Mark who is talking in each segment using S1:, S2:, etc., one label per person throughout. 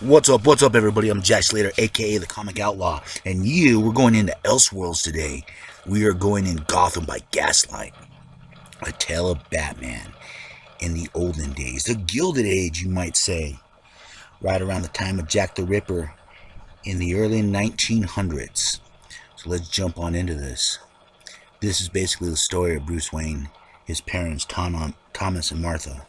S1: What's up, everybody? I'm Jack Slater, aka the Comic Outlaw, and we're going into Elseworlds today. We are going in Gotham by Gaslight, a tale of Batman in the olden days, the Gilded Age, you might say, right around the time of Jack the Ripper in the early 1900s. So let's jump on into this. This is basically the story of Bruce Wayne, his parents, Thomas and Martha,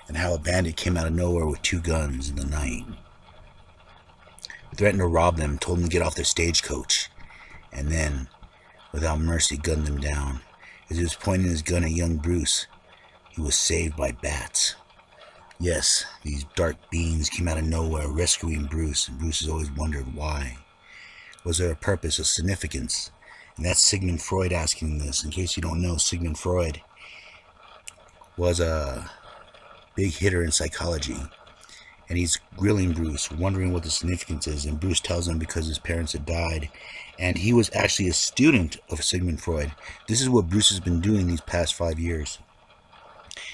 S1: and how a bandit came out of nowhere with two guns in the night. Threatened to rob them, told them to get off their stagecoach, and then, without mercy, gunned them down. As he was pointing his gun at young Bruce, he was saved by bats. Yes, these dark beings came out of nowhere, rescuing Bruce, and Bruce has always wondered why. Was there a purpose, a significance? And that's Sigmund Freud asking this. In case you don't know, Sigmund Freud was a big hitter in psychology. And he's grilling Bruce, wondering what the significance is. And Bruce tells him because his parents had died. And he was actually a student of Sigmund Freud. This is what Bruce has been doing these past 5 years.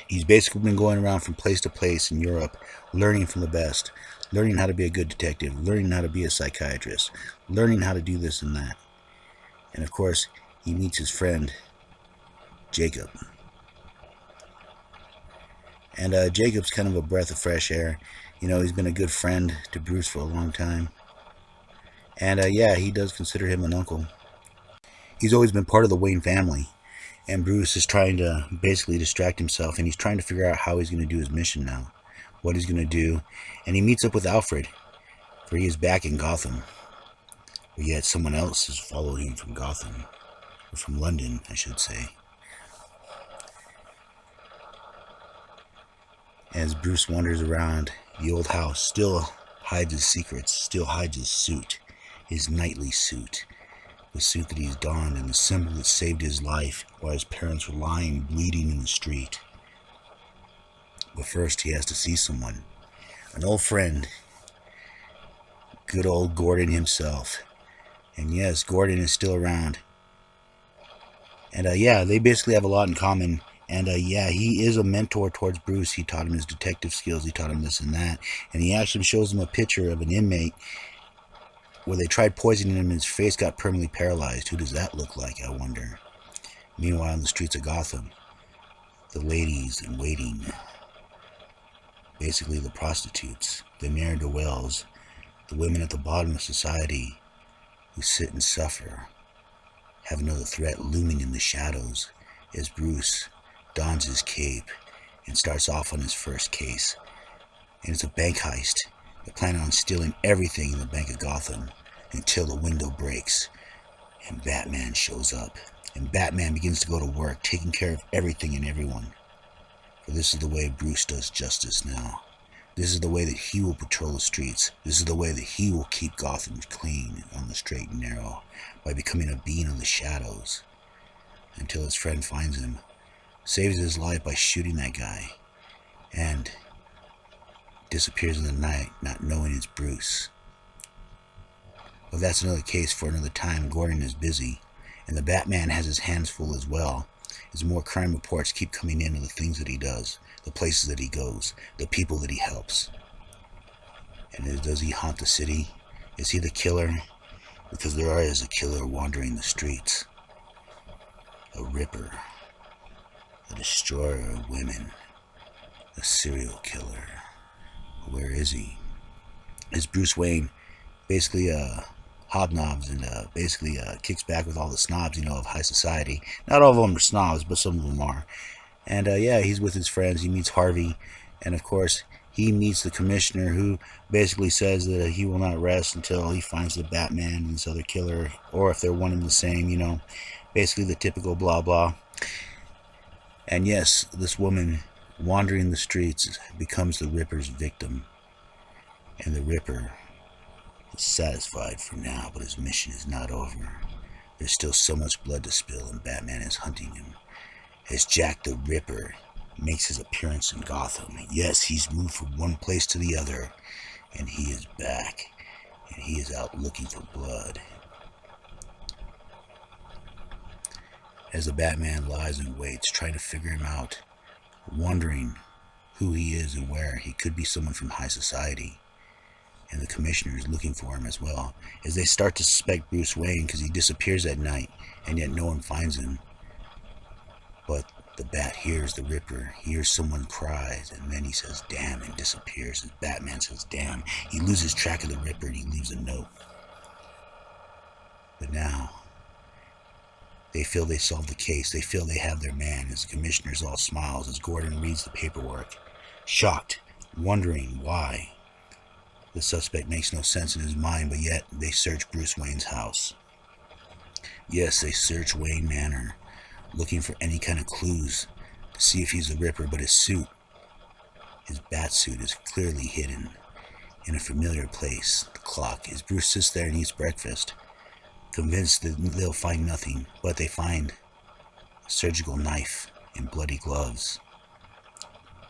S1: He's basically been going around from place to place in Europe, learning from the best, learning how to be a good detective, learning how to be a psychiatrist, learning how to do this and that. And of course, he meets his friend, Jacob. And Jacob's kind of a breath of fresh air. You know, he's been a good friend to Bruce for a long time. And he does consider him an uncle. He's always been part of the Wayne family. And Bruce is trying to basically distract himself. And he's trying to figure out how he's going to do his mission now. What he's going to do. And he meets up with Alfred. For he is back in Gotham. But yet someone else is following him from Gotham. Or from London, I should say. As Bruce wanders around, the old house still hides his secrets, still hides his suit, his knightly suit, the suit that he's donned and the symbol that saved his life while his parents were lying, bleeding in the street. But first he has to see someone, an old friend, good old Gordon himself. And yes, Gordon is still around. And they basically have a lot in common. And he is a mentor towards Bruce. He taught him his detective skills. He taught him this and that. And he actually shows him a picture of an inmate where they tried poisoning him and his face got permanently paralyzed. Who does that look like, I wonder? Meanwhile, in the streets of Gotham, the ladies in waiting, basically the prostitutes, the ne'er-do-wells, the women at the bottom of society who sit and suffer, have another threat looming in the shadows as Bruce dons his cape and starts off on his first case. And it's a bank heist. They're planning on stealing everything in the Bank of Gotham until the window breaks and Batman shows up. And Batman begins to go to work, taking care of everything and everyone. For this is the way Bruce does justice now. This is the way that he will patrol the streets. This is the way that he will keep Gotham clean on the straight and narrow, by becoming a being of the shadows. Until his friend finds him, saves his life by shooting that guy, and disappears in the night, not knowing it's Bruce. But that's another case for another time. Gordon is busy, and the Batman has his hands full as well, as more crime reports keep coming in of the things that he does, the places that he goes, the people that he helps. And does he haunt the city? Is he the killer? Because there is a killer wandering the streets. A ripper, a destroyer of women, a serial killer. Where is he? Is Bruce Wayne basically hobnobs and kicks back with all the snobs, of high society? Not all of them are snobs, but some of them are. And he's with his friends. He meets Harvey, and of course he meets the commissioner, who basically says that he will not rest until he finds the Batman and this other killer, or if they're one and the same, basically the typical blah blah. And yes, this woman wandering the streets becomes the Ripper's victim. And the Ripper is satisfied for now, but his mission is not over. There's still so much blood to spill, and Batman is hunting him. As Jack the Ripper makes his appearance in Gotham. Yes, he's moved from one place to the other, and he is back. And he is out looking for blood. As the Batman lies and waits, trying to figure him out, wondering who he is and where. He could be someone from high society. and the commissioner is looking for him as well, as they start to suspect Bruce Wayne because he disappears at night, and yet no one finds him. But the Bat hears the Ripper, hears someone cries, and then he says, "Damn," and disappears. As Batman says, "Damn." He loses track of the Ripper, and he leaves a note. But now, they feel they solved the case. They feel they have their man, as the commissioner's all smiles as Gordon reads the paperwork, shocked, wondering why. The suspect makes no sense in his mind, but yet they search Bruce Wayne's house. Yes, they search Wayne Manor, looking for any kind of clues to see if he's the Ripper, but his suit, his bat suit, is clearly hidden in a familiar place, the clock, as Bruce sits there and eats breakfast, convinced that they'll find nothing, but they find a surgical knife and bloody gloves,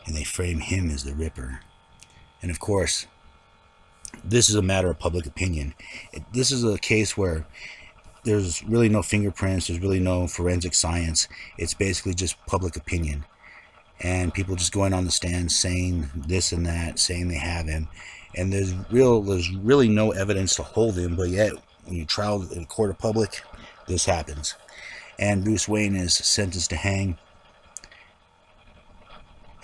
S1: and they frame him as the Ripper. And of course, this is a matter of public opinion. This is a case where there's really no fingerprints, there's really no forensic science. It's basically just public opinion, and people just going on the stand saying this and that, saying they have him, and there's really no evidence to hold him, but yet when you trial in a court of public, this happens. And Bruce Wayne is sentenced to hang,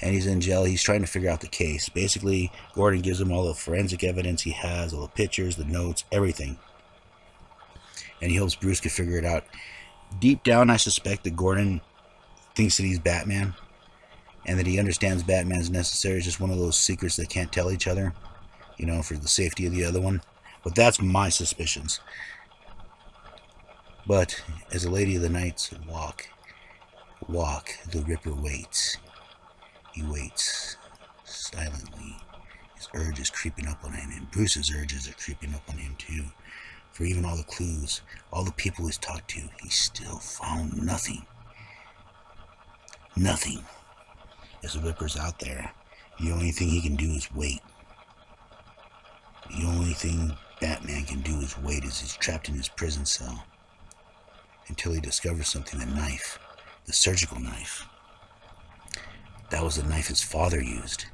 S1: and he's in jail. He's trying to figure out the case. Basically, Gordon gives him all the forensic evidence he has, all the pictures, the notes, everything, and he hopes Bruce can figure it out. Deep down, I suspect that Gordon thinks that he's Batman, and that he understands Batman is necessary. It's just one of those secrets they can't tell each other, for the safety of the other one. But that's my suspicions. But as the Lady of the Night said, walk, the Ripper waits. He waits silently. His urge is creeping up on him, and Bruce's urges are creeping up on him too. For even all the clues, all the people he's talked to, he still found nothing. Nothing. As the Ripper's out there, the only thing he can do is wait. The only thing Batman can do is wait as he's trapped in his prison cell until he discovers something, the knife, the surgical knife. That was the knife his father used.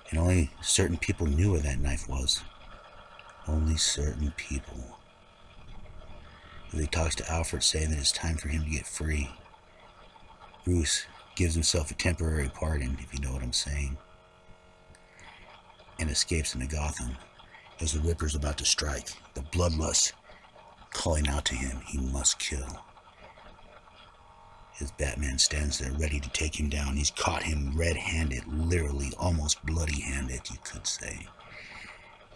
S1: And only certain people knew where that knife was. Only certain people. As he talks to Alfred, saying that it's time for him to get free, Bruce gives himself a temporary pardon, if you know what I'm saying, and escapes into Gotham as the Ripper's about to strike, the bloodlust calling out to him, he must kill. As Batman stands there ready to take him down, he's caught him red-handed, literally almost bloody-handed, you could say.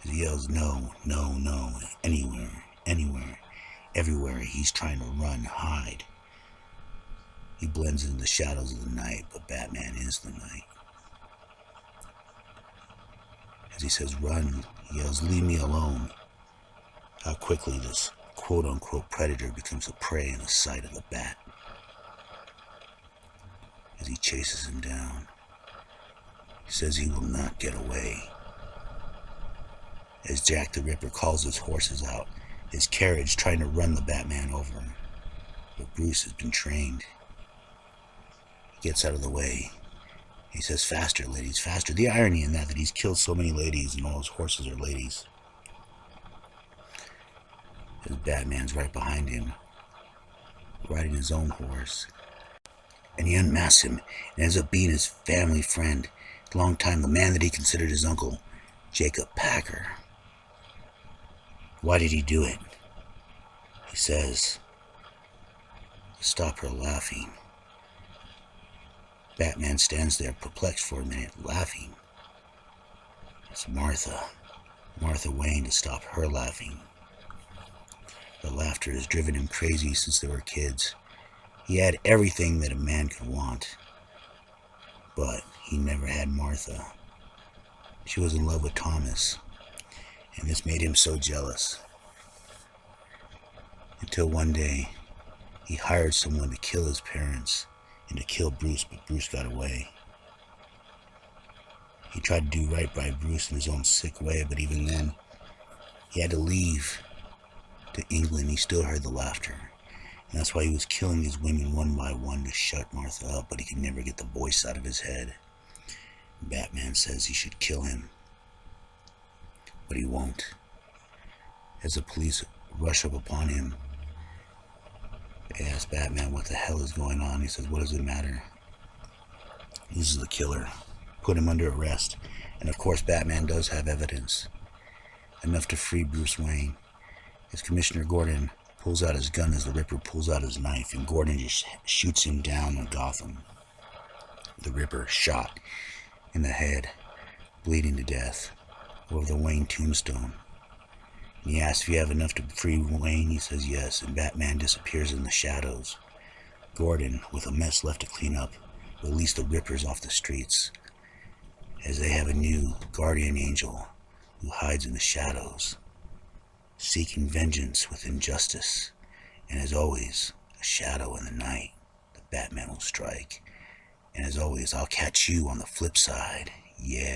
S1: As he yells, "No, no, no, anywhere, anywhere, everywhere." He's trying to run, hide. He blends into the shadows of the night, but Batman is the night. As he says, "Run," he yells, "Leave me alone." How quickly this quote-unquote predator becomes a prey in the sight of the Bat. As he chases him down, he says he will not get away. As Jack the Ripper calls his horses out, his carriage trying to run the Batman over. But Bruce has been trained. He gets out of the way. He says, "Faster, ladies, faster." The irony in that he's killed so many ladies and all his horses are ladies. As Batman's right behind him, riding his own horse. And he unmasks him and ends up being his family friend, a long time, the man that he considered his uncle, Jacob Packer. Why did he do it? He says, to stop her laughing. Batman stands there perplexed for a minute, laughing. It's Martha Wayne, to stop her laughing. The laughter has driven him crazy since they were kids. He had everything that a man could want, but he never had Martha. She was in love with Thomas, and this made him so jealous. Until one day, he hired someone to kill his parents and to kill Bruce, but Bruce got away. He tried to do right by Bruce in his own sick way, but even then, he had to leave to England. He still heard the laughter. And that's why he was killing these women one by one to shut Martha up, but he could never get the voice out of his head. Batman says he should kill him. but he won't. As the police rush up upon him, they ask Batman what the hell is going on. He says, what does it matter? This is the killer. Put him under arrest. And of course, Batman does have evidence. Enough to free Bruce Wayne. As Commissioner Gordon pulls out his gun as the Ripper pulls out his knife, and Gordon just shoots him down in Gotham. The Ripper shot in the head, bleeding to death, over the Wayne tombstone. And he asks if you have enough to free Wayne. He says yes, and Batman disappears in the shadows. Gordon, with a mess left to clean up, release the Rippers off the streets, as they have a new guardian angel who hides in the shadows, seeking vengeance with injustice. And as always, a shadow in the night, the Batman will strike. And as always, I'll catch you on the flip side. Yeah.